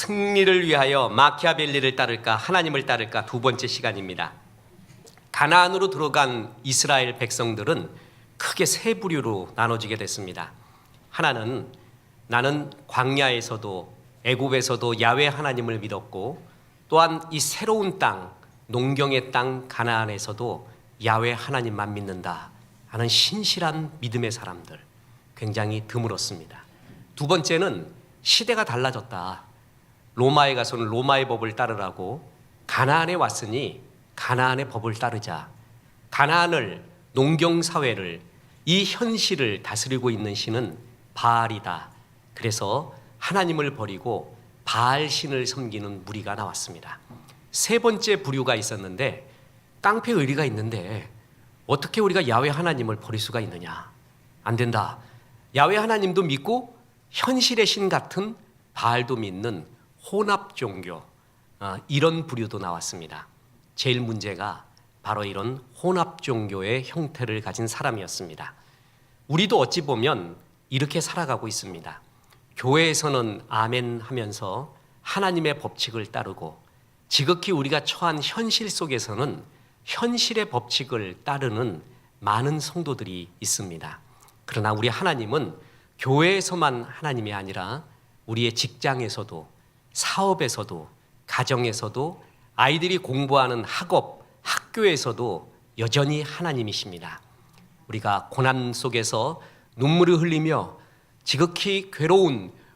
승리를 위하여 마키아벨리를 따를까 하나님을 따를까 두 번째 시간입니다. 가나안으로 들어간 이스라엘 백성들은 크게 세 부류로 나눠지게 됐습니다. 하나는 나는 광야에서도 애굽에서도 야훼 하나님을 믿었고, 또한 이 새로운 땅 농경의 땅 가나안에서도 야훼 하나님만 믿는다 하는 신실한 믿음의 사람들, 굉장히 드물었습니다. 두 번째는 시대가 달라졌다, 로마에 가서는 로마의 법을 따르라고, 가나안에 왔으니 가나안의 법을 따르자, 가나안을, 농경사회를, 이 현실을 다스리고 있는 신은 바알이다. 그래서 하나님을 버리고 바알 신을 섬기는 무리가 나왔습니다. 세 번째 부류가 있었는데, 깡패 의리가 있는데 어떻게 우리가 야훼 하나님을 버릴 수가 있느냐, 안 된다. 야훼 하나님도 믿고 현실의 신 같은 바알도 믿는 혼합 종교, 이런 부류도 나왔습니다. 제일 문제가 바로 이런 혼합 종교의 형태를 가진 사람이었습니다. 우리도 어찌 보면 이렇게 살아가고 있습니다. 교회에서는 아멘 하면서 하나님의 법칙을 따르고, 지극히 우리가 처한 현실 속에서는 현실의 법칙을 따르는 많은 성도들이 있습니다. 그러나 우리 하나님은 교회에서만 하나님이 아니라 우리의 직장에서도, 사업에서도, 가정에서도, 아이들이 공부하는 학업, 학교에서도 여전히 하나님이십니다. 우리가 고난 속에서 눈물을 흘리며 지극히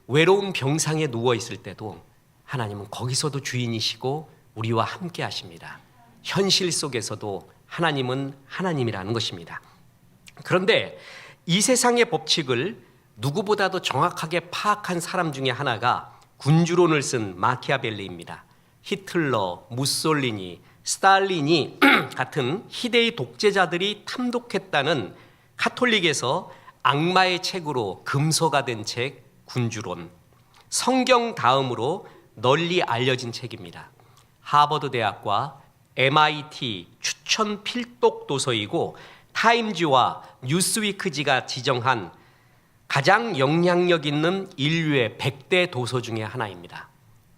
외로운 병상에 누워 있을 때도 하나님은 거기서도 주인이시고 우리와 함께 하십니다. 현실 속에서도 하나님은 하나님이라는 것입니다. 그런데 이 세상의 법칙을 누구보다도 정확하게 파악한 사람 중에 하나가 군주론을 쓴 마키아벨리입니다. 히틀러, 무솔리니, 스탈린이 같은 희대의 독재자들이 탐독했다는 카톨릭에서 악마의 책으로 금서가 된 책 군주론, 성경 다음으로 널리 알려진 책입니다. 하버드 대학과 MIT 추천 필독 도서이고, 타임지와 뉴스위크지가 지정한 가장 영향력 있는 인류의 100대 도서 중에 하나입니다.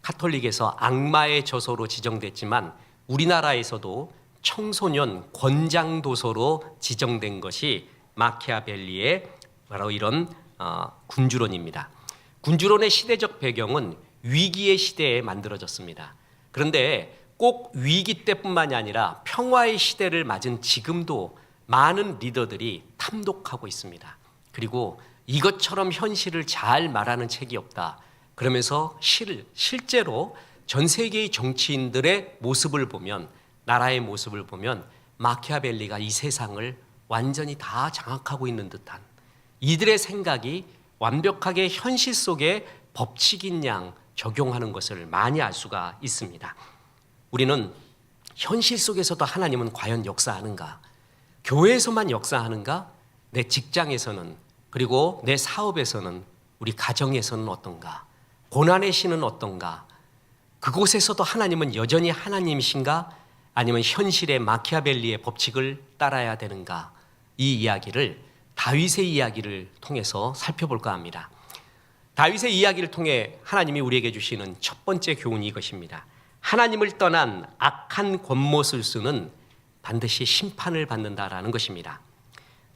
카톨릭에서 악마의 저서로 지정됐지만 우리나라에서도 청소년 권장 도서로 지정된 것이 마키아벨리의 바로 이런 군주론입니다. 군주론의 시대적 배경은 위기의 시대에 만들어졌습니다. 그런데 꼭 위기 때뿐만이 아니라 평화의 시대를 맞은 지금도 많은 리더들이 탐독하고 있습니다. 그리고 이것처럼 현실을 잘 말하는 책이 없다 그러면서 실제로 전 세계의 정치인들의 모습을 보면, 나라의 모습을 보면 마키아벨리가 이 세상을 완전히 다 장악하고 있는 듯한, 이들의 생각이 완벽하게 현실 속에 법칙인 양 적용하는 것을 많이 알 수가 있습니다. 우리는 현실 속에서도 하나님은 과연 역사하는가? 교회에서만 역사하는가? 내 직장에서는, 그리고 내 사업에서는, 우리 가정에서는 어떤가? 고난의 신은 어떤가? 그곳에서도 하나님은 여전히 하나님이신가? 아니면 현실의 마키아벨리의 법칙을 따라야 되는가? 이 이야기를, 다윗의 이야기를 통해서 살펴볼까 합니다. 다윗의 이야기를 통해 하나님이 우리에게 주시는 첫 번째 교훈이 이것입니다. 하나님을 떠난 악한 권모술수는 반드시 심판을 받는다라는 것입니다.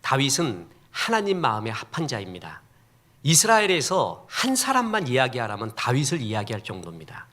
다윗은 하나님 마음에 합한 자입니다. 이스라엘에서 한 사람만 이야기하라면 다윗을 이야기할 정도입니다.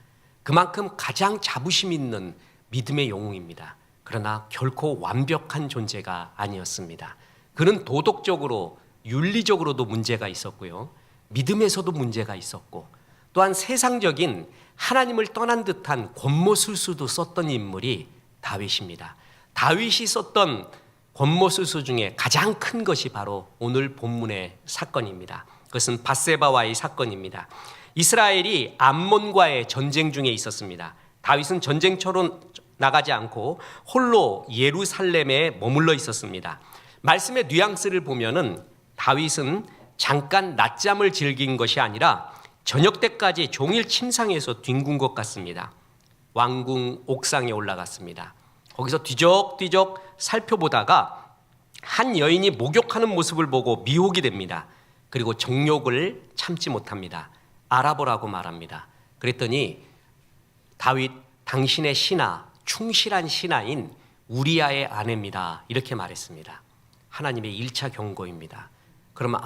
그만큼 가장 자부심 있는 믿음의 영웅입니다. 그러나 결코 완벽한 존재가 아니었습니다. 그는 도덕적으로, 윤리적으로도 문제가 있었고요, 믿음에서도 문제가 있었고, 또한 세상적인 하나님을 떠난 듯한 권모술수도 썼던 인물이 다윗입니다. 다윗이 썼던 권모술수 중에 가장 큰 것이 바로 오늘 본문의 사건입니다. 그것은 밧세바와의 사건입니다. 이스라엘이 암몬과의 전쟁 중에 있었습니다. 다윗은 전쟁터로 나가지 않고 홀로 예루살렘에 머물러 있었습니다. 말씀의 뉘앙스를 보면은 다윗은 잠깐 낮잠을 즐긴 것이 아니라 저녁 때까지 종일 침상에서 뒹군 것 같습니다. 왕궁 옥상에 올라갔습니다. 거기서 뒤적뒤적 살펴보다가 한 여인이 목욕하는 모습을 보고 미혹이 됩니다. 그리고 정욕을 참지 못합니다. 알아보라고 말합니다. 그랬더니 다윗 당신의 신하, 충실한 신하인 우리아의 아내입니다. 이렇게 말했습니다. 하나님의 1차 경고입니다. 그러면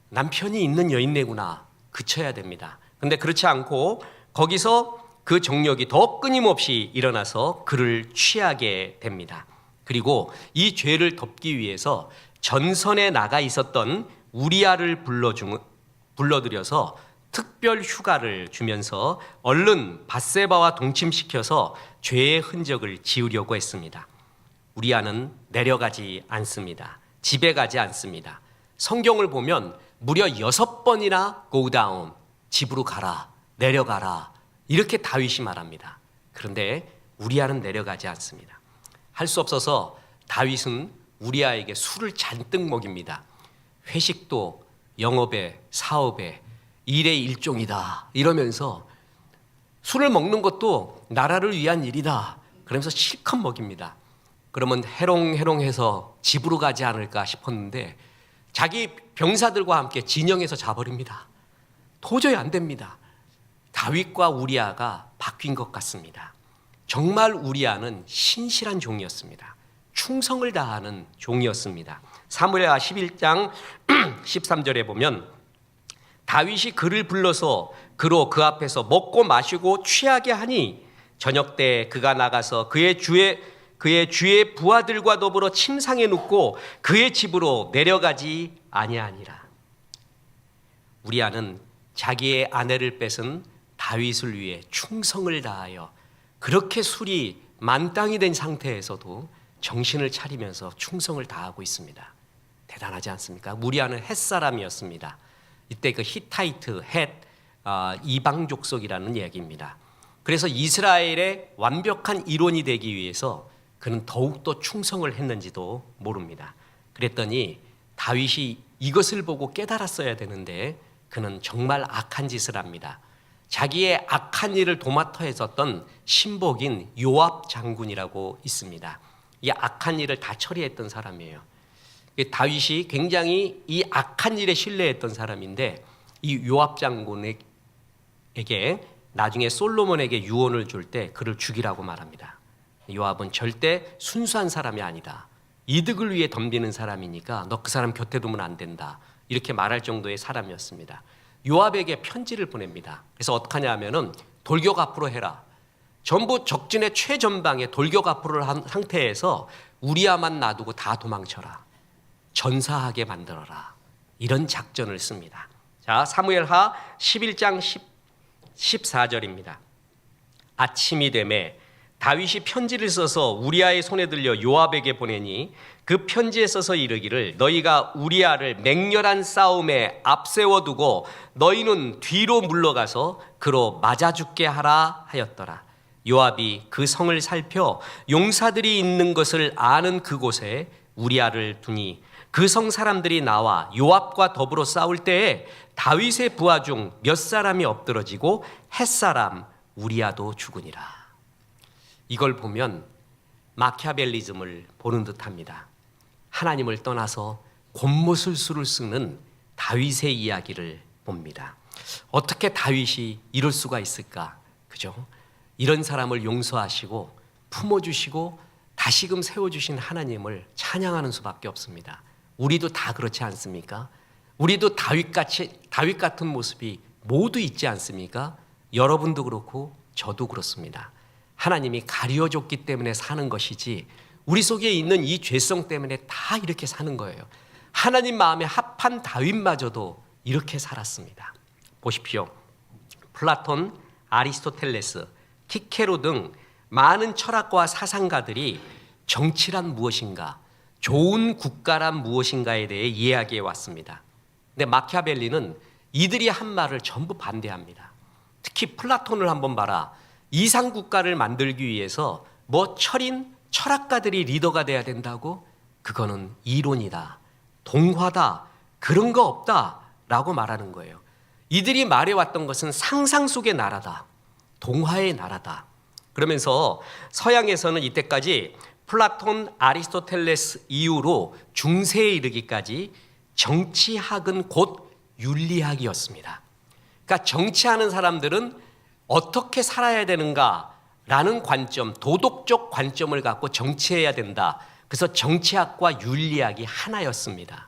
남편이 있는 여인네구나 그쳐야 됩니다. 그런데 그렇지 않고 거기서 그 정력이 더 끊임없이 일어나서 그를 취하게 됩니다. 그리고 이 죄를 덮기 위해서 전선에 나가 있었던 우리아를 불러들여서 특별 휴가를 주면서 얼른 밧세바와 동침시켜서 죄의 흔적을 지우려고 했습니다. 우리아는 내려가지 않습니다. 집에 가지 않습니다. 성경을 보면 무려 6번이나 go down, 집으로 가라, 내려가라 이렇게 다윗이 말합니다. 그런데 우리아는 내려가지 않습니다. 할 수 없어서 다윗은 우리아에게 술을 잔뜩 먹입니다. 회식도 영업의 사업의 일의 일종이다 이러면서 술을 먹는 것도 나라를 위한 일이다 그러면서 실컷 먹입니다. 그러면 해롱해롱해서 집으로 가지 않을까 싶었는데 자기 병사들과 함께 진영에서 자버립니다. 도저히 안 됩니다. 다윗과 우리아가 바뀐 것 같습니다. 정말 우리아는 신실한 종이었습니다. 충성을 다하는 종이었습니다. 사무엘하 11장 13절에 보면 다윗이 그를 불러서 그로 그 앞에서 먹고 마시고 취하게 하니 저녁 때 그가 나가서 그의 주의 부하들과 더불어 침상에 눕고 그의 집으로 내려가지 아니하니라. 우리아는 자기의 아내를 뺏은 다윗을 위해 충성을 다하여 그렇게 술이 만땅이 된 상태에서도 정신을 차리면서 충성을 다하고 있습니다. 대단하지 않습니까? 우리아는 헷 사람이었습니다. 이때 그 히타이트, 헷, 이방 족속이라는 얘기입니다. 그래서 이스라엘의 완벽한 일원이 되기 위해서 그는 더욱더 충성을 했는지도 모릅니다. 그랬더니 다윗이 이것을 보고 깨달았어야 되는데 그는 정말 악한 짓을 합니다. 자기의 악한 일을 도맡아 했었던 신복인 요압 장군이라고 있습니다. 이 악한 일을 다 처리했던 사람이에요. 다윗이 굉장히 이 악한 일에 신뢰했던 사람인데 이 요압 장군에게 나중에 솔로몬에게 유언을 줄 때 그를 죽이라고 말합니다. 요압은 절대 순수한 사람이 아니다. 이득을 위해 덤비는 사람이니까 너 그 사람 곁에 두면 안 된다. 이렇게 말할 정도의 사람이었습니다. 요압에게 편지를 보냅니다. 그래서 어떻게 하냐 하면은 돌격 앞으로 해라. 전부 적진의 최전방에 돌격 앞으로 한 상태에서 우리아만 놔두고 다 도망쳐라. 전사하게 만들어라. 이런 작전을 씁니다. 자, 사무엘하 11장 14절입니다. 아침이 되매 다윗이 편지를 써서 우리아의 손에 들려 요압에게 보내니 그 편지에 써서 이르기를 너희가 우리아를 맹렬한 싸움에 앞세워두고 너희는 뒤로 물러가서 그로 맞아 죽게 하라 하였더라. 요압이 그 성을 살펴 용사들이 있는 것을 아는 그곳에 우리아를 두니 그 성 사람들이 나와 요압과 더불어 싸울 때에 다윗의 부하 중 몇 사람이 엎드러지고 헷사람 우리아도 죽으니라. 이걸 보면 마키아벨리즘을 보는 듯합니다. 하나님을 떠나서 곤모술수를 쓰는 다윗의 이야기를 봅니다. 어떻게 다윗이 이럴 수가 있을까? 그죠? 이런 사람을 용서하시고 품어주시고 다시금 세워주신 하나님을 찬양하는 수밖에 없습니다. 우리도 다 그렇지 않습니까? 우리도 다윗 같은 모습이 모두 있지 않습니까? 여러분도 그렇고 저도 그렇습니다. 하나님이 가려줬기 때문에 사는 것이지 우리 속에 있는 이 죄성 때문에 다 이렇게 사는 거예요. 하나님 마음에 합한 다윗마저도 이렇게 살았습니다. 보십시오. 플라톤, 아리스토텔레스, 키케로 등 많은 철학과 사상가들이 정치란 무엇인가, 좋은 국가란 무엇인가에 대해 이야기해 왔습니다. 근데 마키아벨리는 이들이 한 말을 전부 반대합니다. 특히 플라톤을 한번 봐라. 이상 국가를 만들기 위해서 철학가들이 리더가 돼야 된다고? 그거는 이론이다, 동화다, 그런 거 없다 라고 말하는 거예요. 이들이 말해왔던 것은 상상 속의 나라다, 동화의 나라다. 그러면서 서양에서는 이때까지 플라톤, 아리스토텔레스 이후로 중세에 이르기까지 정치학은 곧 윤리학이었습니다. 그러니까 정치하는 사람들은 어떻게 살아야 되는가라는 관점, 도덕적 관점을 갖고 정치해야 된다. 그래서 정치학과 윤리학이 하나였습니다.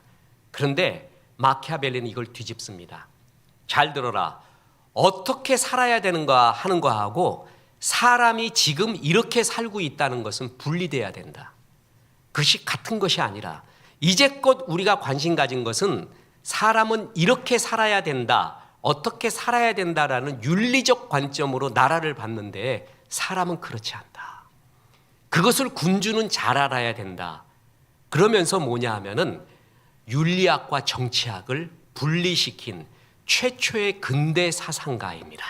그런데 마키아벨리는 이걸 뒤집습니다. 잘 들어라. 어떻게 살아야 되는가 하는 거하고 사람이 지금 이렇게 살고 있다는 것은 분리돼야 된다. 그것이 같은 것이 아니라 이제껏 우리가 관심 가진 것은 사람은 이렇게 살아야 된다, 어떻게 살아야 된다라는 윤리적 관점으로 나라를 봤는데 사람은 그렇지 않다. 그것을 군주는 잘 알아야 된다. 그러면서 뭐냐 하면은 윤리학과 정치학을 분리시킨 최초의 근대 사상가입니다.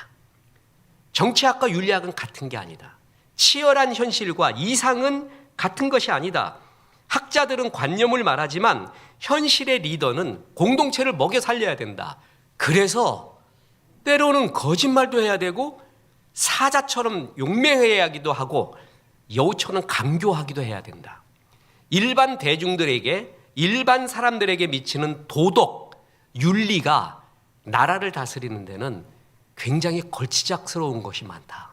정치학과 윤리학은 같은 게 아니다. 치열한 현실과 이상은 같은 것이 아니다. 학자들은 관념을 말하지만 현실의 리더는 공동체를 먹여 살려야 된다. 그래서 때로는 거짓말도 해야 되고 사자처럼 용맹해야 하기도 하고 여우처럼 강교하기도 해야 된다. 일반 대중들에게, 일반 사람들에게 미치는 도덕, 윤리가 나라를 다스리는 데는 굉장히 걸치작스러운 것이 많다.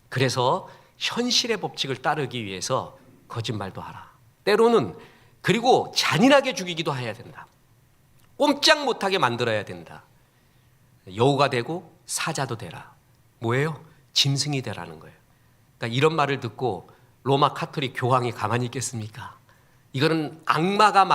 그래서 현실의 법칙을 따르기 위해서 거짓말도 하라. 때로는 그리고 잔인하게 죽이기도 해야 된다. 꼼짝 못하게 만들어야 된다. 여우가 되고 사자도 되라. 뭐예요? 짐승이 되라는 거예요. 그러니까 이런 말을 듣고 로마 카톨릭 교황이 가만히 있겠습니까? 이거는 악마가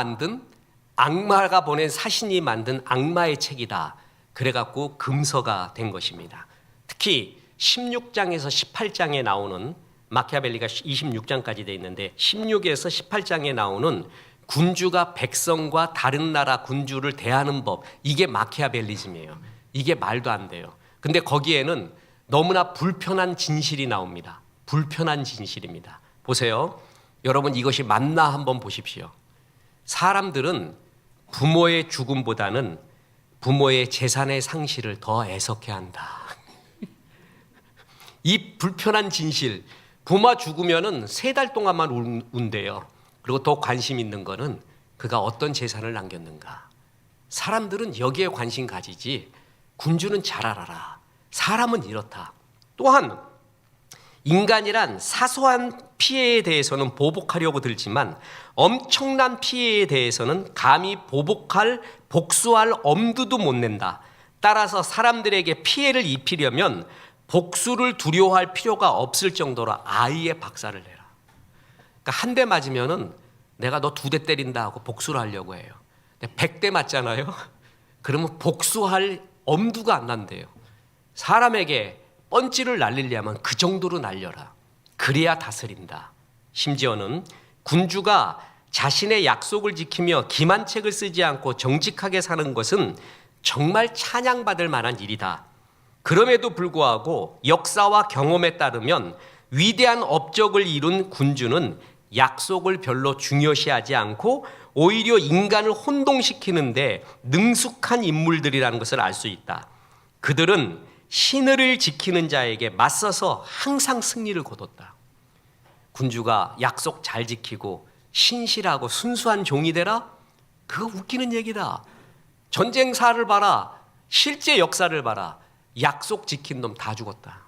보낸 사신이 만든 악마의 책이다. 그래갖고 금서가 된 것입니다. 특히 16장에서 18장에 나오는, 마키아벨리가 26장까지 돼 있는데 16에서 18장에 나오는 군주가 백성과 다른 나라 군주를 대하는 법, 이게 마키아벨리즘이에요. 이게 말도 안 돼요. 근데 거기에는 너무나 불편한 진실이 나옵니다. 불편한 진실입니다. 보세요. 여러분, 이것이 맞나 한번 보십시오. 사람들은 부모의 죽음보다는 부모의 재산의 상실을 더 애석해 한다. 이 불편한 진실, 부모 죽으면은 3달 동안만 운대요. 그리고 더 관심 있는 거는 그가 어떤 재산을 남겼는가. 사람들은 여기에 관심 가지지 군주는 잘 알아라. 사람은 이렇다. 또한 인간이란 사소한 피해에 대해서는 보복하려고 들지만 엄청난 피해에 대해서는 감히 복수할 엄두도 못 낸다. 따라서 사람들에게 피해를 입히려면 복수를 두려워할 필요가 없을 정도로 아예 박살을 내라. 그러니까 한 대 맞으면은 내가 너 2대 때린다 하고 복수를 하려고 해요. 100대 맞잖아요. 그러면 복수할 엄두가 안 난대요. 사람에게 펀치를 날리려면 그 정도로 날려라. 그래야 다스린다. 심지어는 군주가 자신의 약속을 지키며 기만책을 쓰지 않고 정직하게 사는 것은 정말 찬양받을 만한 일이다. 그럼에도 불구하고 역사와 경험에 따르면 위대한 업적을 이룬 군주는 약속을 별로 중요시하지 않고 오히려 인간을 혼동시키는데 능숙한 인물들이라는 것을 알 수 있다. 그들은 신의를 지키는 자에게 맞서서 항상 승리를 거뒀다. 군주가 약속 잘 지키고 신실하고 순수한 종이 되라? 그거 웃기는 얘기다. 전쟁사를 봐라. 실제 역사를 봐라. 약속 지킨 놈 다 죽었다.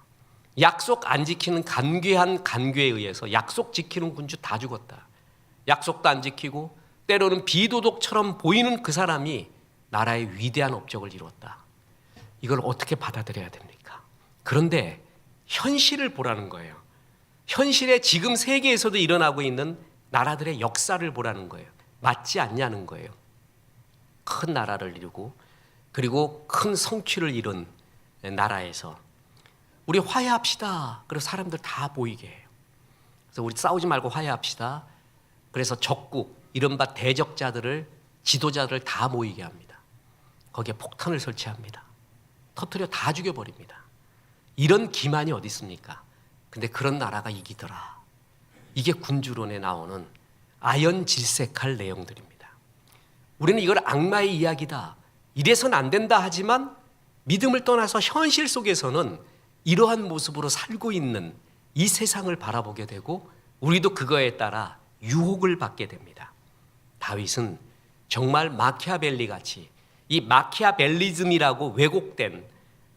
약속 안 지키는 간괴한 간괴에 의해서 약속 지키는 군주 다 죽었다. 약속도 안 지키고 때로는 비도덕처럼 보이는 그 사람이 나라의 위대한 업적을 이뤘다. 이걸 어떻게 받아들여야 됩니까? 그런데 현실을 보라는 거예요. 현실에 지금 세계에서도 일어나고 있는 나라들의 역사를 보라는 거예요. 맞지 않냐는 거예요. 큰 나라를 이루고 그리고 큰 성취를 이룬 나라에서 우리 화해합시다. 그래서 사람들 다 모이게 해요. 그래서 우리 싸우지 말고 화해합시다. 그래서 적국, 이른바 대적자들을, 지도자들을 다 모이게 합니다. 거기에 폭탄을 설치합니다. 터뜨려 다 죽여버립니다. 이런 기만이 어디 있습니까? 근데 그런 나라가 이기더라. 이게 군주론에 나오는 아연질색할 내용들입니다. 우리는 이걸 악마의 이야기다, 이래서는 안 된다 하지만 믿음을 떠나서 현실 속에서는 이러한 모습으로 살고 있는 이 세상을 바라보게 되고 우리도 그거에 따라 유혹을 받게 됩니다. 다윗은 정말 마키아벨리 같이 이 마키아벨리즘이라고 왜곡된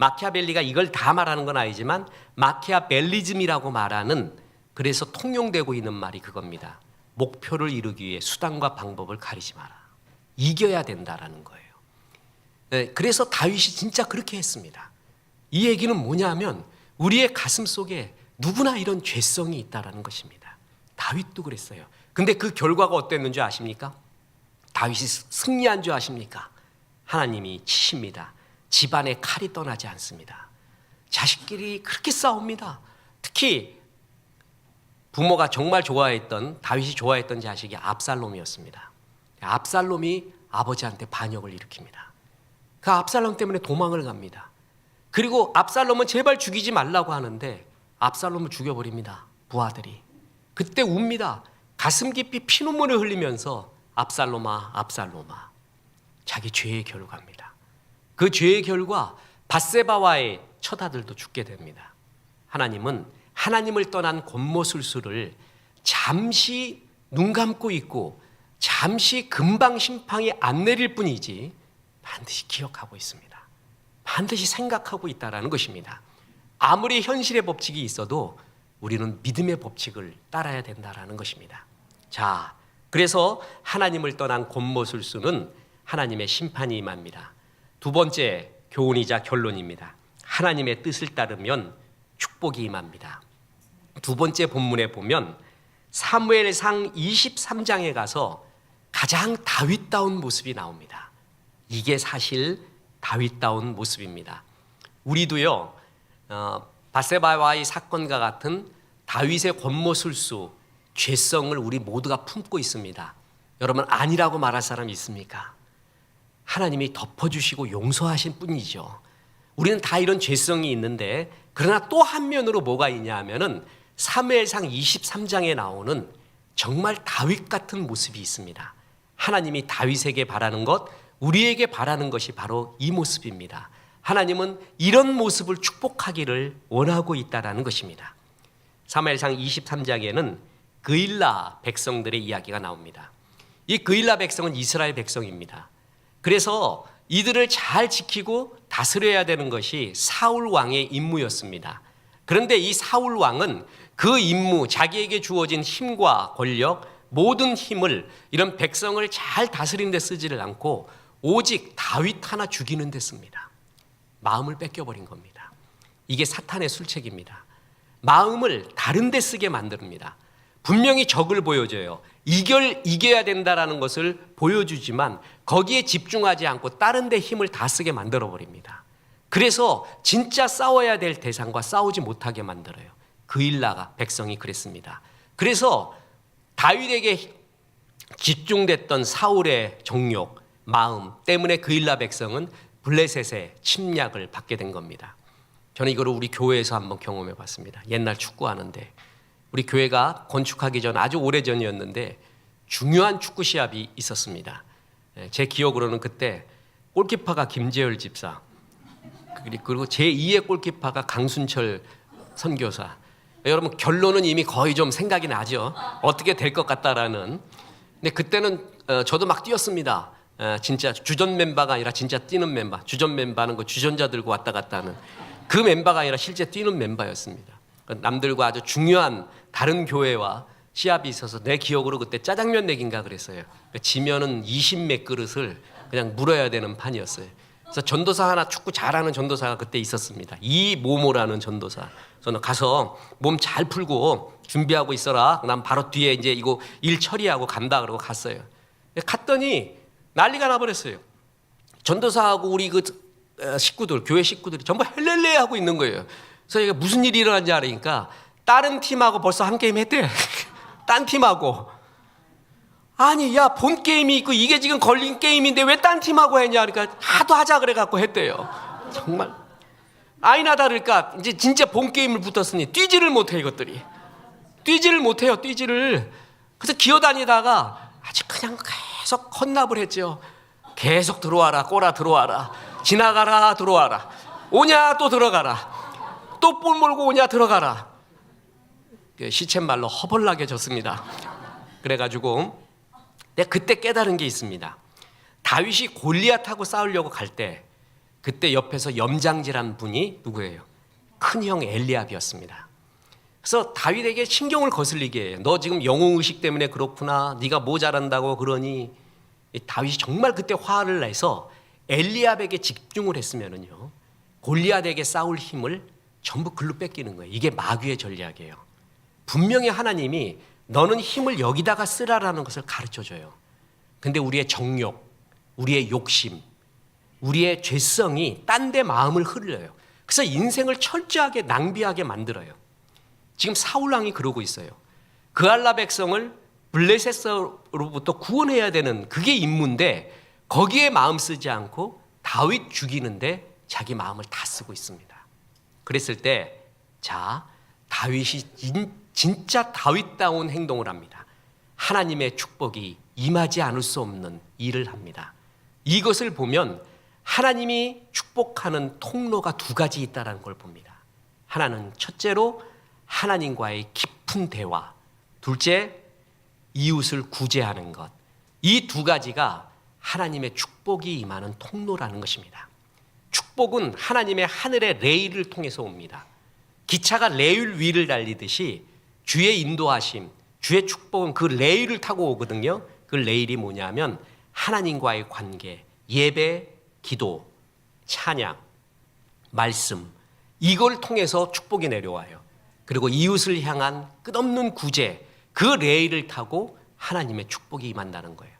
마키아벨리가 이걸 다 말하는 건 아니지만 마키아벨리즘이라고 말하는, 그래서 통용되고 있는 말이 그겁니다. 목표를 이루기 위해 수단과 방법을 가리지 마라. 이겨야 된다라는 거예요. 네, 그래서 다윗이 진짜 그렇게 했습니다. 이 얘기는 뭐냐면 우리의 가슴 속에 누구나 이런 죄성이 있다라는 것입니다. 다윗도 그랬어요. 근데 그 결과가 어땠는지 아십니까? 다윗이 승리한 줄 아십니까? 하나님이 치십니다. 집안에 칼이 떠나지 않습니다. 자식끼리 그렇게 싸웁니다. 특히 부모가 정말 좋아했던, 다윗이 좋아했던 자식이 압살롬이었습니다. 압살롬이 아버지한테 반역을 일으킵니다. 그 압살롬 때문에 도망을 갑니다. 그리고 압살롬은 제발 죽이지 말라고 하는데 압살롬을 죽여버립니다. 부하들이. 그때 웁니다. 가슴 깊이 피눈물을 흘리면서 압살롬아, 압살롬아. 자기 죄의 결과입니다. 그 죄의 결과 밧세바와의 처자들도 죽게 됩니다. 하나님은 하나님을 떠난 권모술수를 잠시 눈 감고 있고 잠시 금방 심판이 안 내릴 뿐이지 반드시 기억하고 있습니다. 반드시 생각하고 있다는 것입니다. 아무리 현실의 법칙이 있어도 우리는 믿음의 법칙을 따라야 된다는 것입니다. 자, 그래서 하나님을 떠난 권모술수는 하나님의 심판이 임합니다. 두 번째 교훈이자 결론입니다. 하나님의 뜻을 따르면 축복이 임합니다. 두 번째 본문에 보면 사무엘상 23장에 가서 가장 다윗다운 모습이 나옵니다. 이게 사실 다윗다운 모습입니다. 우리도요, 밧세바와의 사건과 같은 다윗의 권모술수, 죄성을 우리 모두가 품고 있습니다. 여러분, 아니라고 말할 사람이 있습니까? 하나님이 덮어주시고 용서하신 뿐이죠. 우리는 다 이런 죄성이 있는데, 그러나 또 한 면으로 뭐가 있냐 하면은 사무엘상 23장에 나오는 정말 다윗 같은 모습이 있습니다. 하나님이 다윗에게 바라는 것, 우리에게 바라는 것이 바로 이 모습입니다. 하나님은 이런 모습을 축복하기를 원하고 있다는 것입니다. 사무엘상 23장에는 그일라 백성들의 이야기가 나옵니다. 이 그일라 백성은 이스라엘 백성입니다. 그래서 이들을 잘 지키고 다스려야 되는 것이 사울 왕의 임무였습니다. 그런데 이 사울 왕은 그 임무, 자기에게 주어진 힘과 권력, 모든 힘을 이런 백성을 잘 다스리는 데 쓰지를 않고 오직 다윗 하나 죽이는 데 씁니다. 마음을 뺏겨버린 겁니다. 이게 사탄의 술책입니다. 마음을 다른 데 쓰게 만듭니다. 분명히 적을 보여줘요. 이겨야 된다라는 것을 보여주지만 거기에 집중하지 않고 다른 데 힘을 다 쓰게 만들어버립니다. 그래서 진짜 싸워야 될 대상과 싸우지 못하게 만들어요. 그일라가 백성이 그랬습니다. 그래서 다윗에게 집중됐던 사울의 정욕, 마음 때문에 그일라 백성은 블레셋의 침략을 받게 된 겁니다. 저는 이거를 우리 교회에서 한번 경험해 봤습니다. 옛날 축구하는데 우리 교회가 건축하기 전 아주 오래전이었는데 중요한 축구 시합이 있었습니다. 제 기억으로는 그때 골키퍼가 김재열 집사, 그리고 제2의 골키퍼가 강순철 선교사. 여러분, 결론은 이미 거의 좀 생각이 나죠. 어떻게 될 것 같다라는. 근데 그때는 저도 막 뛰었습니다. 진짜 주전 멤버가 아니라 진짜 뛰는 멤버. 주전 멤버는 그 주전자 들고 왔다 갔다 하는 그 멤버가 아니라 실제 뛰는 멤버였습니다. 남들과 아주 중요한 다른 교회와 시합이 있어서 내 기억으로 그때 짜장면 내기인가 그랬어요. 지면은 20몇 그릇을 그냥 물어야 되는 판이었어요. 그래서 전도사 하나, 축구 잘하는 전도사가 그때 있었습니다. 이모모라는 전도사. 저는 가서 몸 잘 풀고 준비하고 있어라. 난 바로 뒤에 이제 이거 일 처리하고 간다 그러고 갔어요. 갔더니 난리가 나버렸어요. 전도사하고 우리 그 식구들, 교회 식구들이 전부 헬렐레 하고 있는 거예요. 그래서 이게 무슨 일이 일어난지 알으니까 다른 팀하고 벌써 한 게임 했대. 딴 팀하고. 아니, 야, 본 게임이 있고 이게 지금 걸린 게임인데 왜 딴 팀하고 했냐. 그러니까 하도 하자 그래갖고 했대요. 정말. 아니나 다를까 이제 진짜 본 게임을 붙었으니 뛰지를 못해 이것들이. 뛰지를 못해요, 뛰지를. 그래서 기어다니다가 아주 그냥 계속 헌납을 했죠. 계속 들어와라, 꼬라 들어와라. 지나가라, 들어와라. 오냐, 또 들어가라. 또 볼 몰고 오냐, 들어가라. 시쳇말로 허벌나게 졌습니다. 그래가지고 내가 그때 깨달은 게 있습니다. 다윗이 골리앗하고 싸우려고 갈 때 그때 옆에서 염장질한 분이 누구예요? 큰형 엘리압이었습니다. 그래서 다윗에게 신경을 거슬리게 해요. 너 지금 영웅의식 때문에 그렇구나. 네가 뭐 잘한다고 그러니. 다윗이 정말 그때 화를 내서 엘리압에게 집중을 했으면은요, 골리앗에게 싸울 힘을 전부 글로 뺏기는 거예요. 이게 마귀의 전략이에요. 분명히 하나님이 너는 힘을 여기다가 쓰라라는 것을 가르쳐줘요. 근데 우리의 정욕, 우리의 욕심, 우리의 죄성이 딴 데 마음을 흘려요. 그래서 인생을 철저하게 낭비하게 만들어요. 지금 사울 왕이 그러고 있어요. 그알라 백성을 블레셋으로부터 구원해야 되는 그게 임무인데 거기에 마음 쓰지 않고 다윗 죽이는데 자기 마음을 다 쓰고 있습니다. 그랬을 때 자, 다윗이 진짜 다윗다운 행동을 합니다. 하나님의 축복이 임하지 않을 수 없는 일을 합니다. 이것을 보면 하나님이 축복하는 통로가 두 가지 있다는 걸 봅니다. 하나는 첫째로 하나님과의 깊은 대화, 둘째 이웃을 구제하는 것. 이 두 가지가 하나님의 축복이 임하는 통로라는 것입니다. 축복은 하나님의 하늘의 레일을 통해서 옵니다. 기차가 레일 위를 달리듯이 주의 인도하심, 주의 축복은 그 레일을 타고 오거든요. 그 레일이 뭐냐면 하나님과의 관계, 예배, 기도, 찬양, 말씀, 이걸 통해서 축복이 내려와요. 그리고 이웃을 향한 끝없는 구제, 그 레일을 타고 하나님의 축복이 임한다는 거예요.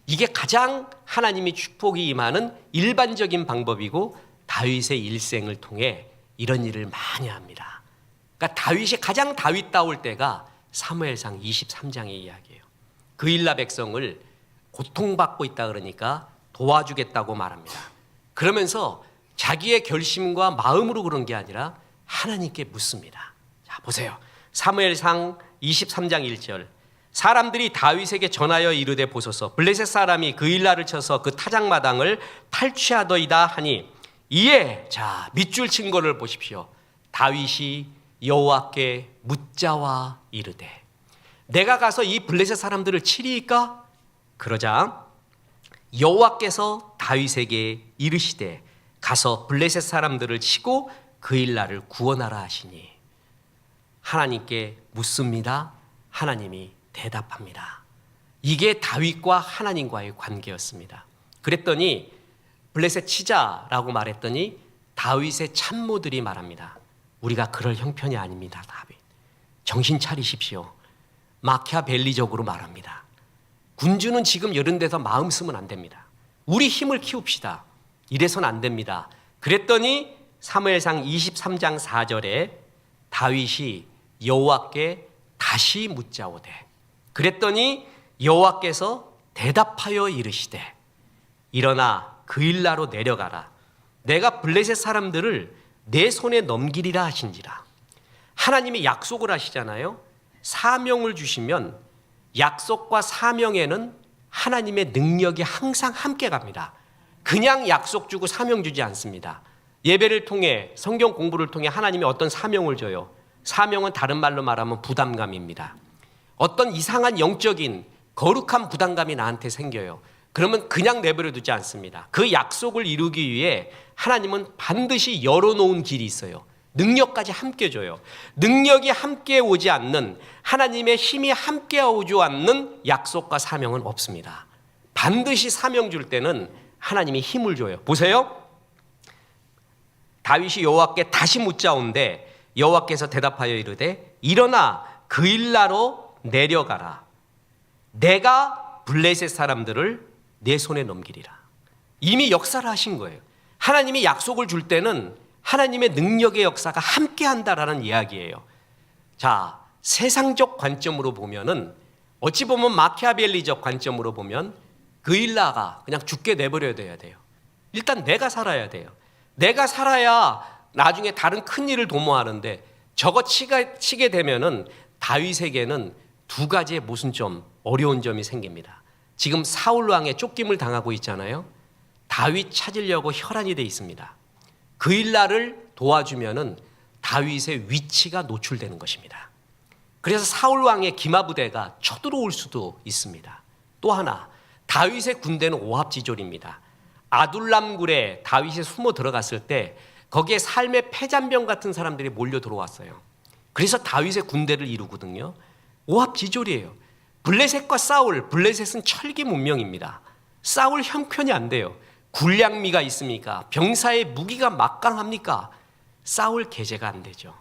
이게 가장 하나님의 축복이 임하는 일반적인 방법이고 다윗의 일생을 통해 이런 일을 많이 합니다. 그러니까 다윗이 가장 다윗다울 때가 사무엘상 23장의 이야기예요. 그일라 백성을 고통받고 있다 그러니까 도와주겠다고 말합니다. 그러면서 자기의 결심과 마음으로 그런 게 아니라 하나님께 묻습니다. 자, 보세요. 사무엘상 23장 1절. 사람들이 다윗에게 전하여 이르되 보소서 블레셋 사람이 그일라를 쳐서 그 타작마당을 탈취하더이다 하니 이에 자 밑줄 친 거를 보십시오. 다윗이 여호와께 묻자와 이르되 내가 가서 이 블레셋 사람들을 치리이까? 그러자 여호와께서 다윗에게 이르시되 가서 블레셋 사람들을 치고 그일라를 구원하라 하시니 하나님께 묻습니다. 하나님이 대답합니다. 이게 다윗과 하나님과의 관계였습니다. 그랬더니 블레셋 치자라고 말했더니 다윗의 참모들이 말합니다. 우리가 그럴 형편이 아닙니다. 다윗 정신 차리십시오. 마키아벨리적으로 말합니다. 군주는 지금 이런 데서 마음 쓰면 안 됩니다. 우리 힘을 키웁시다. 이래서는 안 됩니다. 그랬더니 사무엘상 23장 4절에 다윗이 여호와께 다시 묻자오되 그랬더니 여호와께서 대답하여 이르시되 일어나 그일라로 내려가라. 내가 블레셋 사람들을 내 손에 넘기리라 하신지라. 하나님이 약속을 하시잖아요. 사명을 주시면 약속과 사명에는 하나님의 능력이 항상 함께 갑니다. 그냥 약속 주고 사명 주지 않습니다. 예배를 통해 성경 공부를 통해 하나님이 어떤 사명을 줘요. 사명은 다른 말로 말하면 부담감입니다. 어떤 이상한 영적인 거룩한 부담감이 나한테 생겨요. 그러면 그냥 내버려 두지 않습니다. 그 약속을 이루기 위해 하나님은 반드시 열어놓은 길이 있어요. 능력까지 함께 줘요. 능력이 함께 오지 않는, 하나님의 힘이 함께 오지 않는 약속과 사명은 없습니다. 반드시 사명 줄 때는 하나님이 힘을 줘요. 보세요. 다윗이 여호와께 다시 묻자온데 여호와께서 대답하여 이르되 일어나 그일라로 내려가라. 내가 블레셋 사람들을 내 손에 넘기리라. 이미 역사를 하신 거예요. 하나님이 약속을 줄 때는 하나님의 능력의 역사가 함께 한다라는 이야기예요. 자, 세상적 관점으로 보면은 어찌 보면 마키아벨리적 관점으로 보면 그일라가 그냥 죽게 내버려야 돼요. 일단 내가 살아야 돼요. 내가 살아야 나중에 다른 큰 일을 도모하는데 저거 치게 되면은 다윗에게는 두 가지의 모순점, 어려운 점이 생깁니다. 지금 사울 왕의 쫓김을 당하고 있잖아요. 다윗 찾으려고 혈안이 돼 있습니다. 그일라를 도와주면은 다윗의 위치가 노출되는 것입니다. 그래서 사울 왕의 기마부대가 쳐들어올 수도 있습니다. 또 하나, 다윗의 군대는 오합지졸입니다. 아둘람굴에 다윗이 숨어 들어갔을 때 거기에 삶의 패잔병 같은 사람들이 몰려 들어왔어요. 그래서 다윗의 군대를 이루거든요. 오합지졸이에요. 블레셋과 싸울, 블레셋은 철기 문명입니다. 싸울 형편이 안 돼요. 군량미가 있습니까? 병사의 무기가 막강합니까? 싸울 계제가 안 되죠.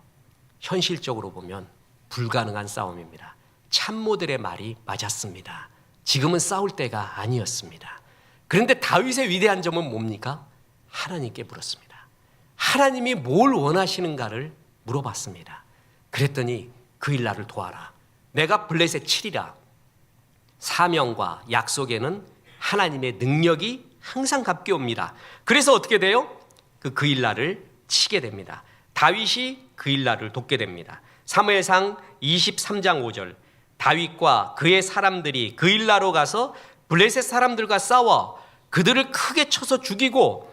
현실적으로 보면 불가능한 싸움입니다. 참모들의 말이 맞았습니다. 지금은 싸울 때가 아니었습니다. 그런데 다윗의 위대한 점은 뭡니까? 하나님께 물었습니다. 하나님이 뭘 원하시는가를 물어봤습니다. 그랬더니 그일 나를 도와라. 내가 블레셋 치리라. 사명과 약속에는 하나님의 능력이 항상 갚게 옵니다. 그래서 어떻게 돼요? 그일 나를 치게 됩니다. 다윗이 그일 나를 돕게 됩니다. 사무엘상 23장 5절 다윗과 그의 사람들이 그일 나로 가서 블레셋 사람들과 싸워 그들을 크게 쳐서 죽이고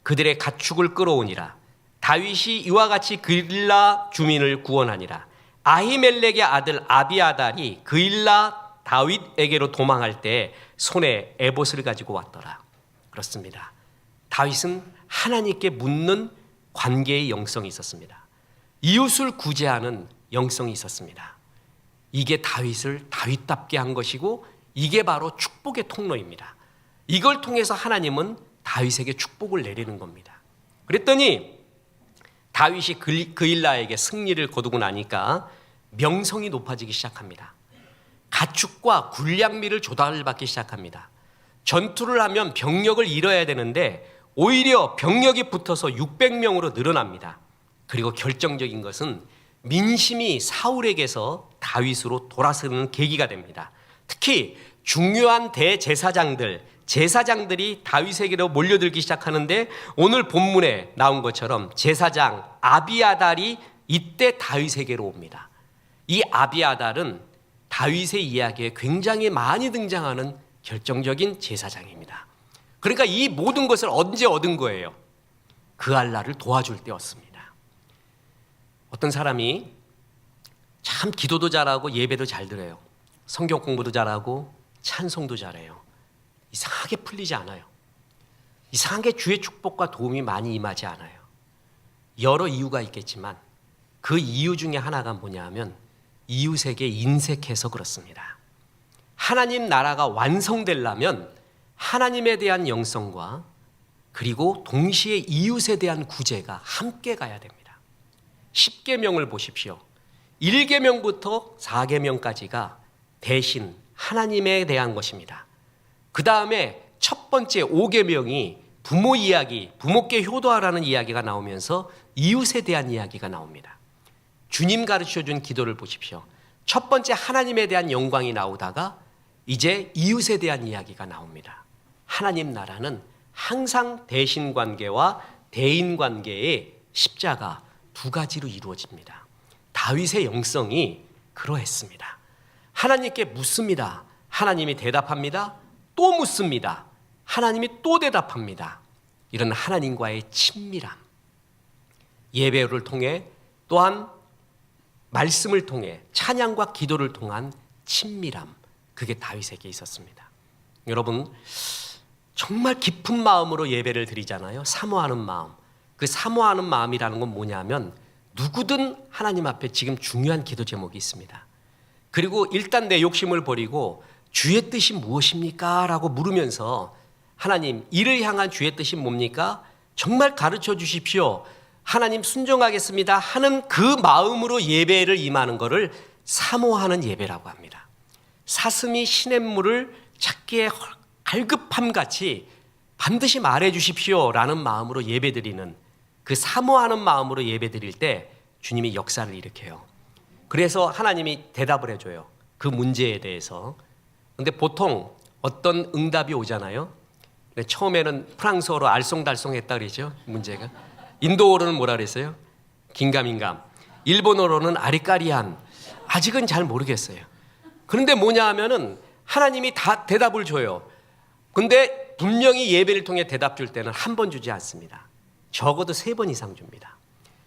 그들의 가축을 끌어오니라. 다윗이 이와 같이 그일라 주민을 구원하니라. 아히멜렉의 아들 아비아달이 그일라 다윗에게로 도망할 때 손에 에봇을 가지고 왔더라. 그렇습니다. 다윗은 하나님께 묻는 관계의 영성이 있었습니다. 이웃을 구제하는 영성이 있었습니다. 이게 다윗을 다윗답게 한 것이고 이게 바로 축복의 통로입니다. 이걸 통해서 하나님은 다윗에게 축복을 내리는 겁니다. 그랬더니 다윗이 그일라에게 승리를 거두고 나니까 명성이 높아지기 시작합니다. 가축과 군량미를 조달받기 시작합니다. 전투를 하면 병력을 잃어야 되는데 오히려 병력이 붙어서 600명으로 늘어납니다. 그리고 결정적인 것은 민심이 사울에게서 다윗으로 돌아서는 계기가 됩니다. 특히 중요한 제사장들이 다윗에게로 몰려들기 시작하는데 오늘 본문에 나온 것처럼 제사장 아비아달이 이때 다윗에게로 옵니다. 이 아비아달은 다윗의 이야기에 굉장히 많이 등장하는 결정적인 제사장입니다. 그러니까 이 모든 것을 언제 얻은 거예요? 그알라를 도와줄 때였습니다. 어떤 사람이 참 기도도 잘하고 예배도 잘 드려요. 성경 공부도 잘하고 찬송도 잘해요. 이상하게 풀리지 않아요. 이상하게 주의 축복과 도움이 많이 임하지 않아요. 여러 이유가 있겠지만 그 이유 중에 하나가 뭐냐 하면 이웃에게 인색해서 그렇습니다. 하나님 나라가 완성되려면 하나님에 대한 영성과 그리고 동시에 이웃에 대한 구제가 함께 가야 됩니다. 10계명을 보십시오. 1계명부터 4계명까지가 대신 하나님에 대한 것입니다. 그 다음에 첫 번째 5계명이 부모 이야기, 부모께 효도하라는 이야기가 나오면서 이웃에 대한 이야기가 나옵니다. 주님 가르쳐준 기도를 보십시오. 첫 번째 하나님에 대한 영광이 나오다가 이제 이웃에 대한 이야기가 나옵니다. 하나님 나라는 항상 대신관계와 대인관계의 십자가 두 가지로 이루어집니다. 다윗의 영성이 그러했습니다. 하나님께 묻습니다. 하나님이 대답합니다. 또 묻습니다. 하나님이 또 대답합니다. 이런 하나님과의 친밀함, 예배를 통해 또한 말씀을 통해 찬양과 기도를 통한 친밀함, 그게 다윗에게 있었습니다. 여러분 정말 깊은 마음으로 예배를 드리잖아요. 사모하는 마음. 그 사모하는 마음이라는 건 뭐냐면 누구든 하나님 앞에 지금 중요한 기도 제목이 있습니다. 그리고 일단 내 욕심을 버리고 주의 뜻이 무엇입니까? 라고 물으면서 하나님 이를 향한 주의 뜻이 뭡니까? 정말 가르쳐 주십시오. 하나님 순종하겠습니다 하는 그 마음으로 예배를 임하는 것을 사모하는 예배라고 합니다. 사슴이 시냇물을 찾기에 갈급함같이 반드시 말해 주십시오 라는 마음으로 예배드리는 그 사모하는 마음으로 예배드릴 때 주님이 역사를 일으켜요. 그래서 하나님이 대답을 해줘요. 그 문제에 대해서. 근데 보통 어떤 응답이 오잖아요. 처음에는 프랑스어로 알쏭달쏭했다 그러죠. 문제가. 인도어로는 뭐라 그랬어요? 긴가민감. 일본어로는 아리까리안. 아직은 잘 모르겠어요. 그런데 뭐냐 하면은 하나님이 다 대답을 줘요. 근데 분명히 예배를 통해 대답 줄 때는 한 번 주지 않습니다. 적어도 3번 이상 줍니다.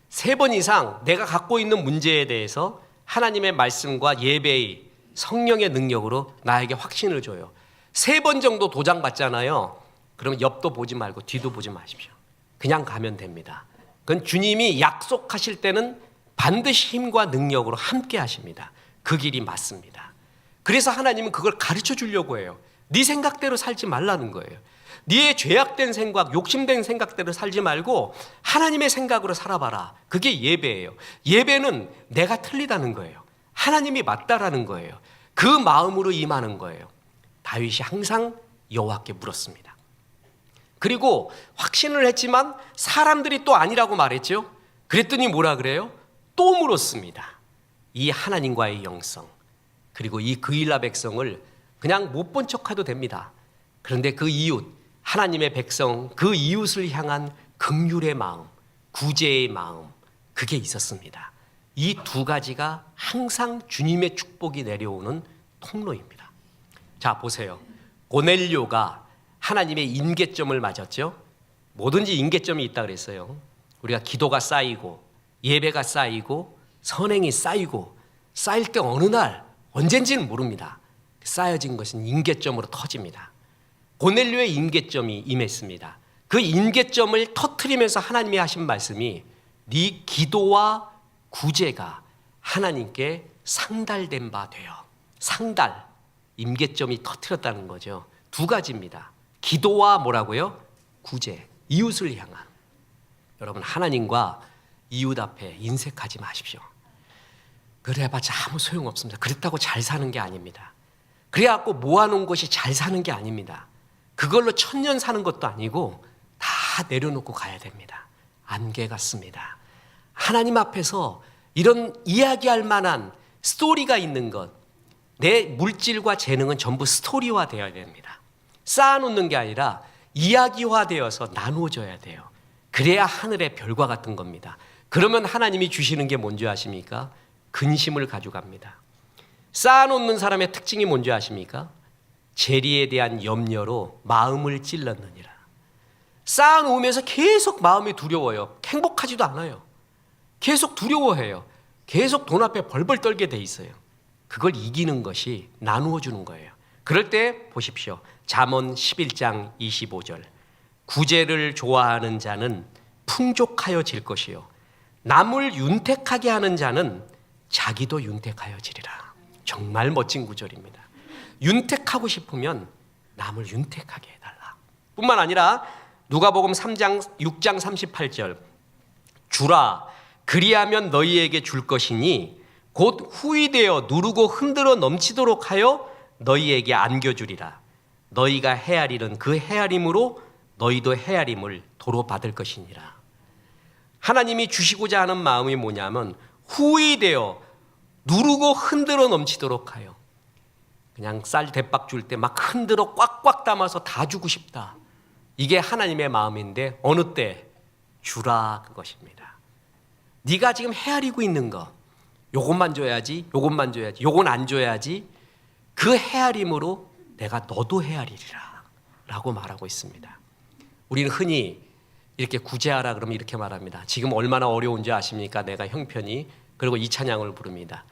3번 이상 내가 갖고 있는 문제에 대해서 하나님의 말씀과 예배의 성령의 능력으로 나에게 확신을 줘요. 3번 정도 도장 받잖아요. 그러면 옆도 보지 말고 뒤도 보지 마십시오. 그냥 가면 됩니다. 그건 주님이 약속하실 때는 반드시 힘과 능력으로 함께 하십니다. 그 길이 맞습니다. 그래서 하나님은 그걸 가르쳐 주려고 해요. 네 생각대로 살지 말라는 거예요. 네의 죄악된 생각, 욕심된 생각대로 살지 말고 하나님의 생각으로 살아봐라. 그게 예배예요. 예배는 내가 틀리다는 거예요. 하나님이 맞다라는 거예요. 그 마음으로 임하는 거예요. 다윗이 항상 여호와께 물었습니다. 그리고 확신을 했지만 사람들이 또 아니라고 말했죠. 그랬더니 뭐라 그래요? 또 물었습니다. 이 하나님과의 영성, 그리고 이 그일라 백성을 그냥 못 본 척해도 됩니다. 그런데 그 이웃, 하나님의 백성, 그 이웃을 향한 긍휼의 마음, 구제의 마음, 그게 있었습니다. 이 두 가지가 항상 주님의 축복이 내려오는 통로입니다. 자, 보세요. 고넬료가 하나님의 임계점을 맞았죠. 뭐든지 임계점이 있다 그랬어요. 우리가 기도가 쌓이고 예배가 쌓이고 선행이 쌓이고 쌓일 때 어느 날 언젠지는 모릅니다. 쌓여진 것은 임계점으로 터집니다. 고넬료의 임계점이 임했습니다. 그 임계점을 터뜨리면서 하나님이 하신 말씀이 네 기도와 구제가 하나님께 상달된 바 되어. 상달, 임계점이 터뜨렸다는 거죠. 두 가지입니다. 기도와 뭐라고요? 구제, 이웃을 향한. 여러분, 하나님과 이웃 앞에 인색하지 마십시오. 그래봤자 아무 소용없습니다. 그랬다고 잘 사는 게 아닙니다. 그래갖고 모아놓은 것이 잘 사는 게 아닙니다. 그걸로 천년 사는 것도 아니고 다 내려놓고 가야 됩니다. 안개 같습니다. 하나님 앞에서 이런 이야기할 만한 스토리가 있는 것, 내 물질과 재능은 전부 스토리화 되어야 됩니다. 쌓아놓는 게 아니라 이야기화되어서 나누어져야 돼요. 그래야 하늘의 별과 같은 겁니다. 그러면 하나님이 주시는 게 뭔지 아십니까? 근심을 가져갑니다. 쌓아놓는 사람의 특징이 뭔지 아십니까? 재리에 대한 염려로 마음을 찔렀느니라. 쌓아놓으면서 계속 마음이 두려워요. 행복하지도 않아요. 계속 두려워해요. 계속 돈 앞에 벌벌 떨게 돼 있어요. 그걸 이기는 것이 나누어 주는 거예요. 그럴 때 보십시오. 잠언 11장 25절. 구제를 좋아하는 자는 풍족하여질 것이요 남을 윤택하게 하는 자는 자기도 윤택하여지리라. 정말 멋진 구절입니다. 윤택하고 싶으면 남을 윤택하게 해달라. 뿐만 아니라 누가복음 6장 38절. 주라 그리하면 너희에게 줄 것이니 곧 후이되어 누르고 흔들어 넘치도록 하여 너희에게 안겨주리라. 너희가 헤아리는 그 헤아림으로 너희도 헤아림을 도로 받을 것이니라. 하나님이 주시고자 하는 마음이 뭐냐면 후이되어 누르고 흔들어 넘치도록 하여. 그냥 쌀 대박 줄 때 막 흔들어 꽉꽉 담아서 다 주고 싶다. 이게 하나님의 마음인데 어느 때? 주라 그것입니다. 네가 지금 헤아리고 있는 거, 요것만 줘야지, 요것만 줘야지, 요건 안 줘야지, 그 헤아림으로 내가 너도 헤아리리라 라고 말하고 있습니다. 우리는 흔히 이렇게 구제하라 그러면 이렇게 말합니다. 지금 얼마나 어려운지 아십니까? 내가 형편이. 그리고 이 찬양을 부릅니다.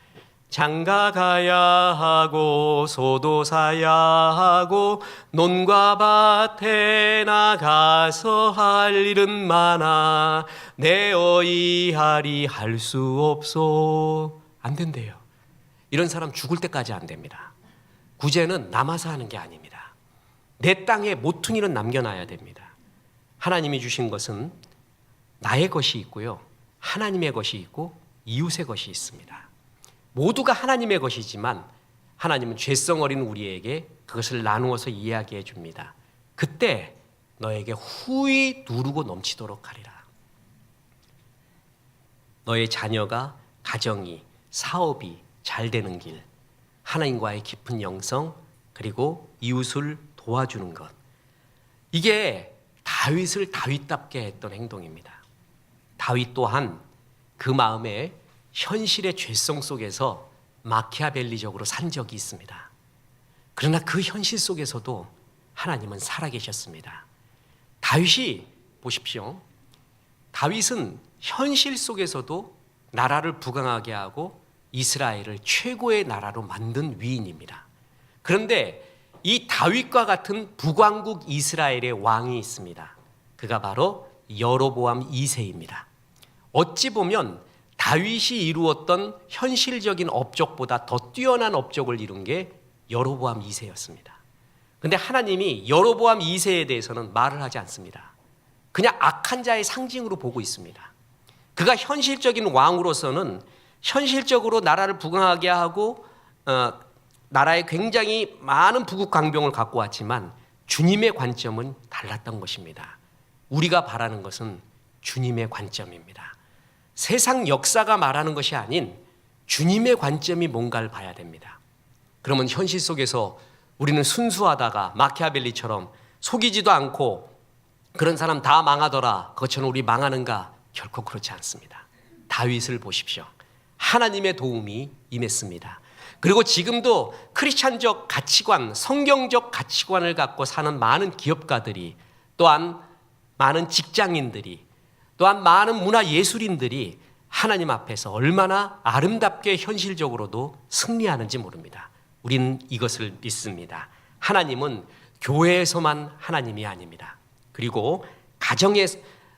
장가 가야 하고 소도 사야 하고 논과 밭에 나가서 할 일은 많아 내 어이하리 할 수 없소. 안 된대요. 이런 사람 죽을 때까지 안 됩니다. 구제는 남아서 하는 게 아닙니다. 내 땅에 모퉁이는 남겨놔야 됩니다. 하나님이 주신 것은 나의 것이 있고요, 하나님의 것이 있고 이웃의 것이 있습니다. 모두가 하나님의 것이지만 하나님은 죄성 어린 우리에게 그것을 나누어서 이야기해 줍니다. 그때 너에게 후히 누르고 넘치도록 하리라. 너의 자녀가, 가정이, 사업이 잘 되는 길, 하나님과의 깊은 영성, 그리고 이웃을 도와주는 것, 이게 다윗을 다윗답게 했던 행동입니다. 다윗 또한 그 마음에 현실의 죄성 속에서 마키아벨리적으로 산 적이 있습니다. 그러나 그 현실 속에서도 하나님은 살아계셨습니다. 다윗이 보십시오. 다윗은 현실 속에서도 나라를 부강하게 하고 이스라엘을 최고의 나라로 만든 위인입니다. 그런데 이 다윗과 같은 북왕국 이스라엘의 왕이 있습니다. 그가 바로 여로보암 2세입니다. 어찌 보면 다윗이 이루었던 현실적인 업적보다 더 뛰어난 업적을 이룬 게 여로보암 2세였습니다. 그런데 하나님이 여로보암 2세에 대해서는 말을 하지 않습니다. 그냥 악한 자의 상징으로 보고 있습니다. 그가 현실적인 왕으로서는 현실적으로 나라를 부강하게 하고 나라에 굉장히 많은 부국 강병을 갖고 왔지만 주님의 관점은 달랐던 것입니다. 우리가 바라는 것은 주님의 관점입니다. 세상 역사가 말하는 것이 아닌 주님의 관점이 뭔가를 봐야 됩니다. 그러면 현실 속에서 우리는 순수하다가 마키아벨리처럼 속이지도 않고 그런 사람 다 망하더라, 그것처럼 우리 망하는가? 결코 그렇지 않습니다. 다윗을 보십시오. 하나님의 도움이 임했습니다. 그리고 지금도 크리스찬적 가치관, 성경적 가치관을 갖고 사는 많은 기업가들이, 또한 많은 직장인들이, 또한 많은 문화예술인들이 하나님 앞에서 얼마나 아름답게 현실적으로도 승리하는지 모릅니다. 우리는 이것을 믿습니다. 하나님은 교회에서만 하나님이 아닙니다. 그리고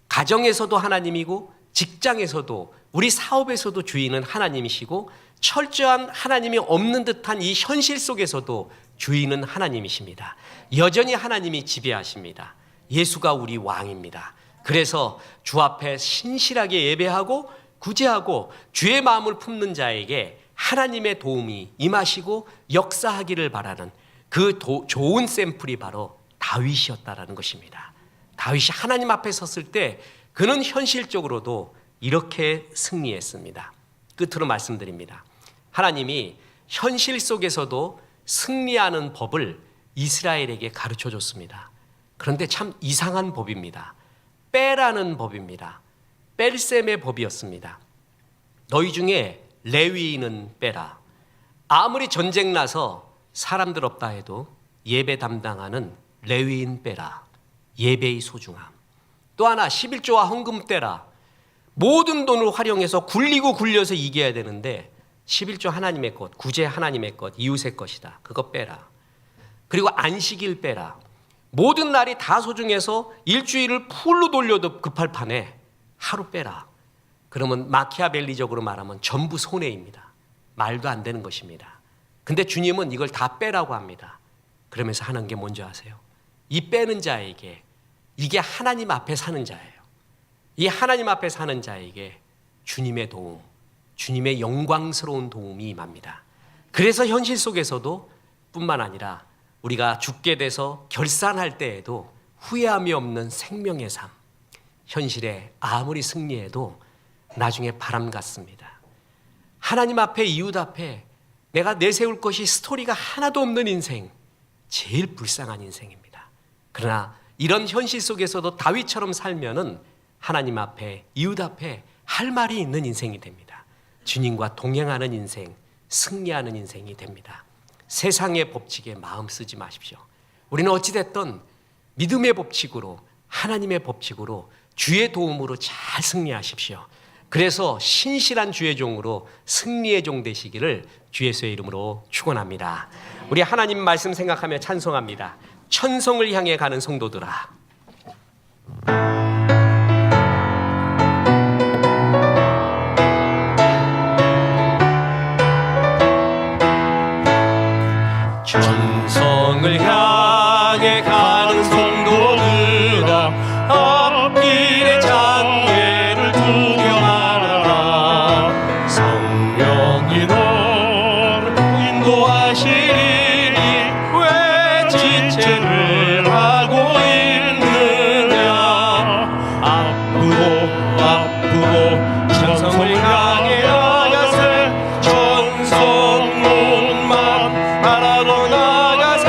가정에서도 하나님이고 직장에서도 우리 사업에서도 주인은 하나님이시고 철저한 하나님이 없는 듯한 이 현실 속에서도 주인은 하나님이십니다. 여전히 하나님이 지배하십니다. 예수가 우리 왕입니다. 그래서 주 앞에 신실하게 예배하고 구제하고 주의 마음을 품는 자에게 하나님의 도움이 임하시고 역사하기를 바라는 그 좋은 샘플이 바로 다윗이었다라는 것입니다. 다윗이 하나님 앞에 섰을 때 그는 현실적으로도 이렇게 승리했습니다. 끝으로 말씀드립니다. 하나님이 현실 속에서도 승리하는 법을 이스라엘에게 가르쳐 줬습니다. 그런데 참 이상한 법입니다. 빼라는 법입니다. 뺄셈의 법이었습니다. 너희 중에 레위인은 빼라. 아무리 전쟁 나서 사람들 없다 해도 예배 담당하는 레위인 빼라. 예배의 소중함. 또 하나 11조와 헌금 떼라. 모든 돈을 활용해서 굴리고 굴려서 이겨야 되는데 11조 하나님의 것, 구제 하나님의 것, 이웃의 것이다. 그거 빼라. 그리고 안식일 빼라. 모든 날이 다 소중해서 일주일을 풀로 돌려도 급할 판에 하루 빼라. 그러면 마키아벨리적으로 말하면 전부 손해입니다. 말도 안 되는 것입니다. 근데 주님은 이걸 다 빼라고 합니다. 그러면서 하는 게 뭔지 아세요? 이 빼는 자에게, 이게 하나님 앞에 사는 자예요. 이 하나님 앞에 사는 자에게 주님의 도움, 주님의 영광스러운 도움이 임합니다. 그래서 현실 속에서도 뿐만 아니라 우리가 죽게 돼서 결산할 때에도 후회함이 없는 생명의 삶, 현실에 아무리 승리해도 나중에 바람 같습니다. 하나님 앞에, 이웃 앞에 내가 내세울 것이 스토리가 하나도 없는 인생, 제일 불쌍한 인생입니다. 그러나 이런 현실 속에서도 다윗처럼 살면은 하나님 앞에, 이웃 앞에 할 말이 있는 인생이 됩니다. 주님과 동행하는 인생, 승리하는 인생이 됩니다. 세상의 법칙에 마음 쓰지 마십시오. 우리는 어찌됐든 믿음의 법칙으로, 하나님의 법칙으로, 주의 도움으로 잘 승리하십시오. 그래서 신실한 주의 종으로 승리의 종 되시기를 주 예수의 이름으로 축원합니다. 우리 하나님 말씀 생각하며 찬송합니다. 천성을 향해 가는 성도들아. 천성을 향해 가는 성도들아, 앞길에 장애를 두려 말아라. 성령이 너를 인도하시리니 왜 지체를 하고 있느냐. 앞으로 천성을 향해 나가세. 천성문만 바라고 나가세.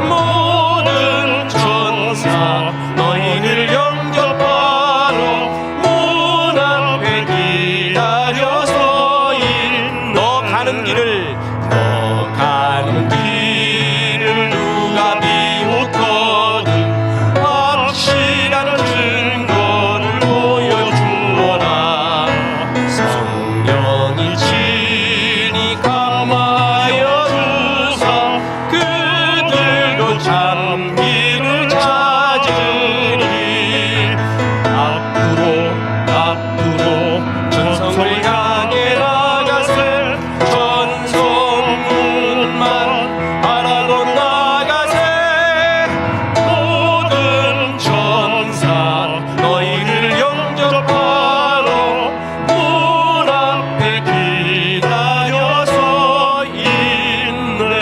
모든 천사 너희를 영접하러 문 앞에 기다려서이. 너 가는 길을 누가 장기를 찾으니 앞으로 전성을 향해 나가세 전성문만 바라고 나가세 모든 천사 너희를 영접하러 문 앞에 기다려서 있네.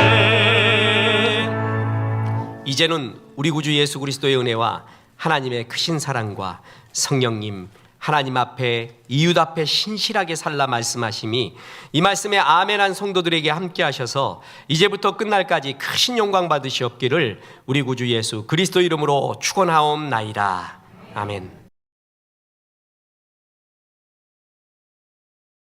이제는 우리 구주 예수 그리스도의 은혜와 하나님의 크신 사랑과 성령님 하나님 앞에 이웃 앞에 신실하게 살라 말씀하심이 이 말씀에 아멘한 성도들에게 함께 하셔서 이제부터 끝날까지 크신 영광 받으시옵기를 우리 구주 예수 그리스도 이름으로 축원하옵나이다. 아멘.